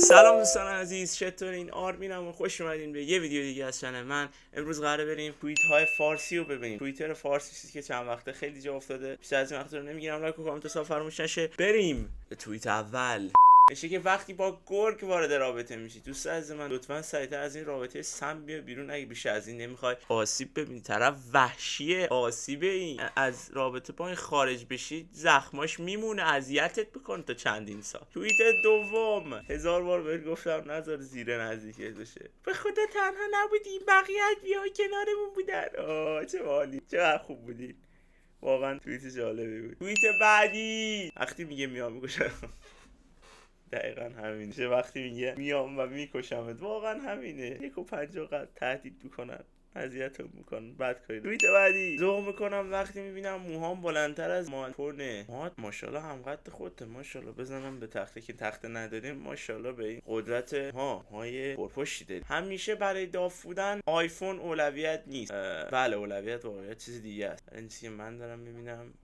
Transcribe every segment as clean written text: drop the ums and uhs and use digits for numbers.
سلام دوستان عزیز، چطورین؟ آرمینم و خوش اومدین به یه ویدیو دیگه از چنل من. امروز قراره بریم توییت های فارسی رو ببینیم. توییتر فارسی چیزی که چند وقته خیلی جا افتاده، بیشتر از این وقت رو نمیگیرم. لایک و کامنت و فراموش نشه. بریم به توییت اول. میشه که وقتی با گرگ وارد رابطه میشی، دوست عزیز من، لطفا سریعتر از این رابطه سم بیا بیرون. اگه بیشتر از این نمیخوای آسیب ببینی، طرف وحشیه، آسیب این از رابطه با این خارج بشی زخماش میمونه، اذیتت میکنه تا چندین سال. توییت دوم، 1000 بار بهت گفتم نذار زیر نزدیکت بشه. به خدا تنها نبودی، بقیه بیا کنارمون بودن. چه عالی، چه خوب بودی. واقعا توییت جالبی بود. توییت بعدی، وقتی میگه میام میگوشم دقیقا همینه. چه وقتی میگه میام و میکشمت، واقعا همینه. 1.50 قد تهدید میکنن، اذیتم میکنن، بد کاری. توییت بعدی، ذوق میکنم وقتی میبینم موهام بلندتر از مانتونه. ماشاءالله هم قد خودته، ماشاءالله. بزنم به تخته که تخته نداریم، ماشاءالله به این قدرت های پرپشتی داریم. همیشه برای داف بودن آیفون اولویت نیست. بله اولویت واقعا چیز دیگه است. این چیزی که من دارم میبینم،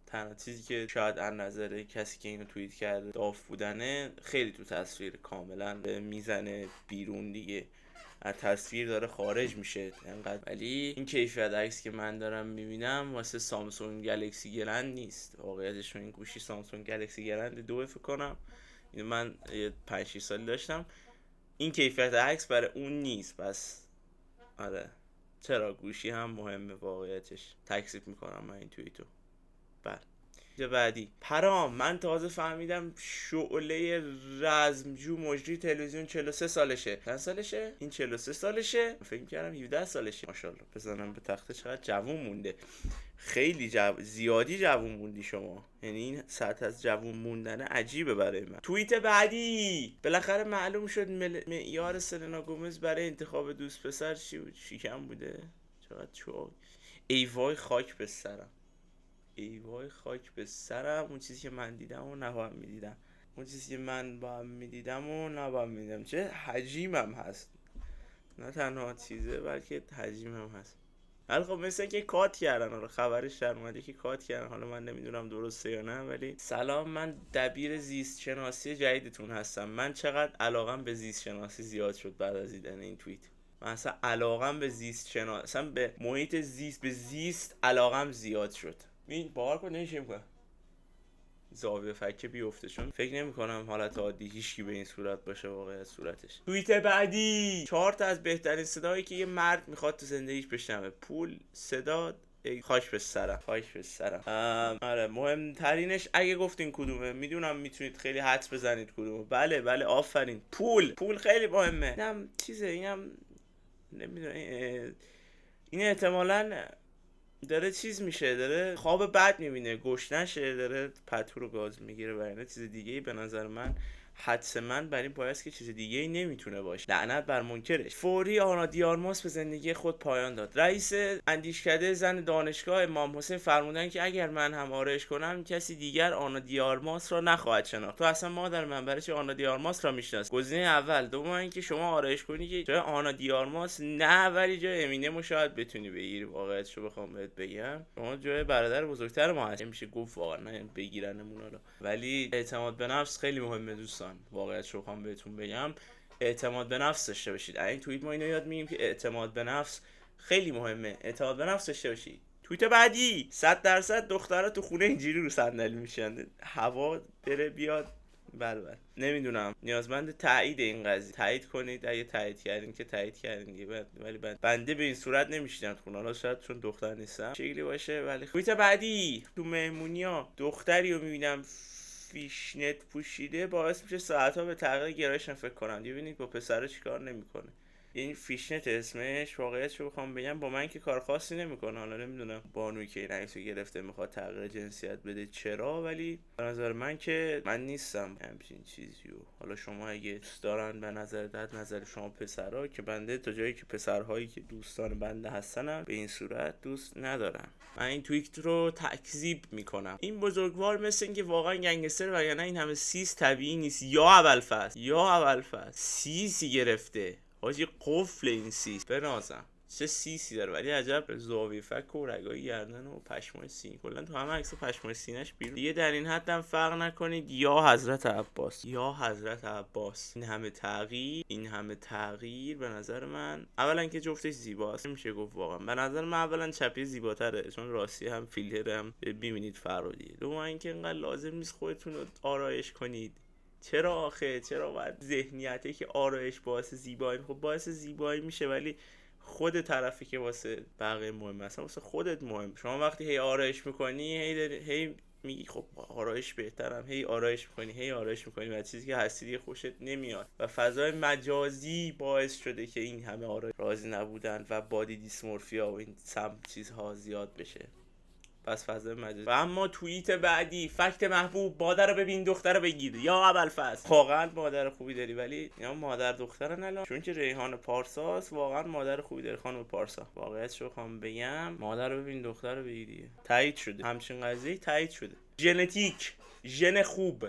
تنها چیزی که شاید از نظر کسی که اینو توییت کرده داف بودنه، خیلی تو تصویر کاملا میزنه بیرون دیگه، از تصویر داره خارج میشه انقدر. ولی این کیفیت عکس که من دارم میبینم واسه سامسونگ گلکسی گلند نیست. واقعیتش این گوشی سامسونگ گلکسی گلند 2 فکر کنم، اینو من 5-6 سال داشتم. این کیفیت عکس برای اون نیست. پس آره، چرا گوشی هم مهمه واقعیتش. تکذیب میکنم من این توییتو. بله. بعدی، پرام، من تازه فهمیدم شعله رزمجو مجری تلویزیون 43 سالشه. چند سالشه؟ این 43 سالشه؟ فکر کردم 17 سالشه. ماشاءالله، بزنم به تخته چقدر جوون مونده. خیلی زیادی جوون موندی شما. یعنی این سطح از جوون موندن عجیبه برای من. توییت بعدی، بالاخره معلوم شد معیار سلنا گومز برای انتخاب دوست پسر چی بود؟ شیکم بوده؟ چقدر چوک. ای وای خاک به سرم، ای وای خاک به سرم. اون چیزی که من دیدم و نباید میدیدم، اون چیزی که من باید میدیدم و نباید میدیدم. چه حجیمم هست، نه تنها چیزه بلکه حجیمم هست. ولی خب مثل که کات کردن، حالا خبرش در اومده که کات کردن. حالا من نمیدونم درسته یا نه، ولی سلام، من دبیر زیست شناسی جدیدتون هستم. من چقدر علاقم به زیست شناسی زیاد شد بعد از دیدن این توییت. من اصلا علاقم به زیست شناسی، اصلا به محیط زیست، به زیست علاقم زیاد شد. این باور کن نمیشه میکنم زاویه فکه بیفته، چون فکر نمی کنم حالت عادی هیچکی به این صورت باشه واقعا صورتش. توییت بعدی، 4 تا از بهترین صدایی که یه مرد میخواد تو زندگیش بشنوه. پول، صدا، خاک به سرم، خاک به سرم. آره، مهمترینش اگه گفتین کدومه، میدونم میتونید خیلی حدس بزنید کدومه. بله آفرین، پول خیلی مهمه. اینم چیزه، اینم نمیدونم، این احتمالاً داره چیز میشه، داره خواب بد میبینه، گشنشه، داره پتو رو گاز میگیره و اینا. چیز دیگه ای به نظر من، حدس من بر این پایست که چیز دیگه ای نمیتونه باشه. لعنت بر منکرش. فوری آنا دیارماس به زندگی خود پایان داد. رئیس اندیشکده زن دانشگاه امام حسین فرمودن که اگر من هم آرایش کنم کسی دیگر آنا دیارماس را نخواهد شناخت. تو اصلا مادر من برای چه آنا دیارماس را میشناس؟ گزینه اول. دوم اینکه شما آرایش کنی که جای آنا دیارماس نه، ولی جای امینه شاید بتونی بگیری. واقعیتشو بخوام بهت بگم، شما جای برادر بزرگتر ما هست، میشه گفت واقعا نه بگیرنمون رو. ولی اعتماد به نفس خیلی مهمه دوستان. واقعیتشو بخوام بهتون بگم، اعتماد به نفس داشته باشید. این توییت ما اینو یاد میگیم که اعتماد به نفس خیلی مهمه. اعتماد به نفس داشته باشید. توییت بعدی، 100% دخترها تو خونه اینجوری رو صندلی میشن، هوا بره بیاد. بله نمیدونم، نیازمند تایید این قضیه. تایید کنید اگه تایید کردین که تایید کردین دیگه. ولی بنده به این صورت نمیشینم تو خونه. حالا شاید چون دختر نیستم شکلی باشه. ولی توییت بعدی، تو مهمونیا دختری رو میبینم فیشنت پوشیده، باعث میشه ساعتها به تغییر گرایشم فکر کنم. ببینید با پسرا چیکار نمیکنه. این فیشنت اسمش، واقعیتشو بخوام بگم با من که کار خاصی نمیکنه. حالا نمیدونم بانوی که این عکسو گرفته میخواد تغییر جنسیت بده چرا، ولی به نظر من که من نیستم همچین چیزیو. حالا شما اگه دوست دارن، به نظر شما پسرها، که بنده تا جایی که پسرهایی که دوستان بنده هستن به این صورت دوست ندارم. من این توییت رو تکذیب میکنم. این بزرگوار مثل اینکه واقعا گنگستر، وگرنه این همه سیس طبیعی نیست. یا ابوالفضل سیسی گرفته حاجی، قفل این سیس. بنازم چه سیسی داره، ولی عجب زاویه فک و رگای گردن و پشمای سینه، کلا تو همه عکس پشمای سینه‌اش بیرون دیگه. در این حد هم فرق نکنید یا حضرت عباس یا حضرت عباس. این همه تغییر به نظر من، اولا که جفتش زیباست، نمیشه گفت واقعا به نظر من اولا چپی زیباتره چون راستی هم فیلتر هم ببینید فرق دیگه. دوم اینکه انقدر لازم نیست خودتون رو آرایش کنید. چرا آخه؟ چرا باید ذهنیته که آرایش باعث زیبایی؟ خب باعث زیبایی میشه ولی خود طرفی که واسه بقیه مهم، مثلا واسه خودت مهم. شما وقتی هی آرایش میکنی هی میگی خب آرایش بهترم، هی آرایش میکنی و چیزی که هستی دیگه خوشت نمیاد و فضای مجازی باعث شده که این همه آرایش راضی نبودن و بادی دیسمورفیا و این سم چیزها زیاد بشه. پس فضای مجازی. و اما توییت بعدی، فکت محبوب، مادر رو ببین دختر رو بگیر. یا ابوالفضل واقعا مادر خوبی داری، ولی یا مادر دخترن الان، چون که ریحان پارساست واقعا مادر خوبی داری خانم پارسا. واقعیتش رو بخوام بگم مادر رو ببین دختر رو بگیر، تایید شده همچین قضیه، تایید شده. ژنتیک، ژن خوب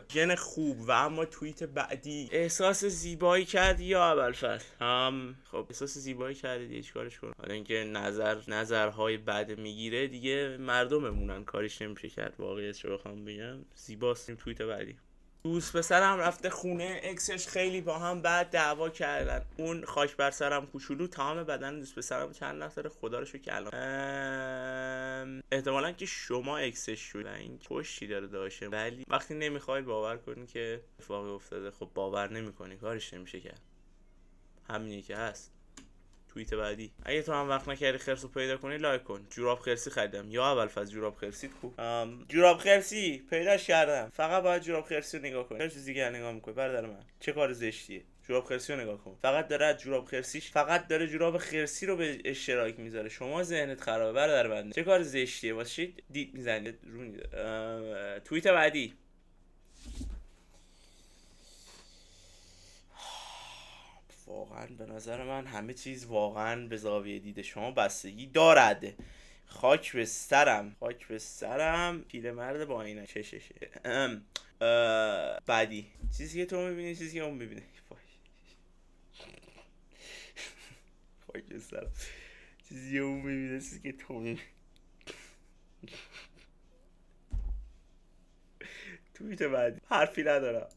و اما توییت بعدی، احساس زیبایی کردی یا ابوالفضل؟ خب احساس زیبایی کردی دیگه چیکارش کنم؟ حالا اینکه نظرهای بد میگیره دیگه مردممونن، کاریش نمیشه کرد. واقعیتش رو بخوام بگم زیباست. توییت بعدی، دوست پسرم رفته خونه اکسش، خیلی با هم بعد دعوا کردن، اون خاک بر سرم کوچولو تمام بدن دوست پسرم چند نفر خدا رو شکر که الان احتمالاً که شما اکسش شد و این پشتی داره داشته، ولی وقتی نمیخواید باور کنی که اتفاقی افتاده خب باور نمیکنی، کارش نمیشه کرد، همینی که هست. توییت بعدی، اگه تو هم وقت نکردی خرس رو پیدا کنی لایک کن. جوراب خرسی خریدم. یا ابوالفضل جوراب خرسیت خوب. جوراب خرسی پیداش کردم، فقط باید جوراب خرسی رو نگاه کنی، هر چیزی دیگه نگاه میکنی برادر من چه کار زشتیه. جوراب خرسی رو نگاه کن، فقط داره جوراب خرسی رو به اشتراک میذاره. شما ذهنت خرابه برادر من، چه کار زشتیه واسه دید میزنید رو. توییت بعدی، واقعا به نظر من همه چیز واقعا به زاویه دید شما بستگی دارد. خاک به سرم پیرمرد با اینا چششه. بعدی، چیزی که تو میبینی چیزی که اون میبینه. خاک به سرم، چیزی که اون میبینه چیزی که تو میبینی. توییت بعدی، حرفی ندارم.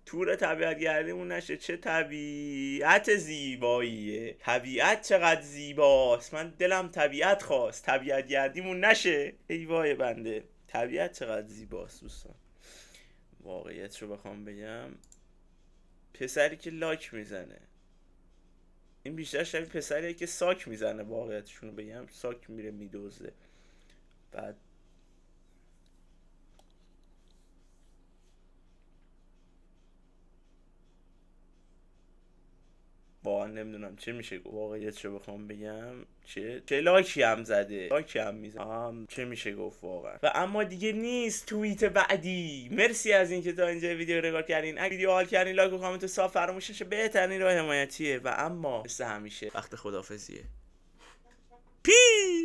تور طبیعت گردیمون نشه. چه طبیعت زیباییه، طبیعت چقدر زیباست، من دلم طبیعت خواست طبیعت گردیمون نشه. ای وای بنده، طبیعت چقدر زیباست دوستان. واقعیت رو بخوام بگم، پسری که لاک میزنه این بیشتر شبیه پسریه که ساک میزنه. واقعیتشونو بگم ساک میره میدوزه. بعد واقعا نمیدونم چه میشه گفت. واقعیتشو بخوام بگم چه لاکی هم زده، لاکی هم میزنه، چه میشه گفت واقعا. و اما دیگه نیست توییت بعدی. مرسی از اینکه تا اینجا ویدیو رو نگاه کردین. اگه ویدیو حال کردین لایک و کامنت صاف فراموش نشه، بهترین راه حمایتیه. و اما مثل همیشه وقت خدافظیه. پیس.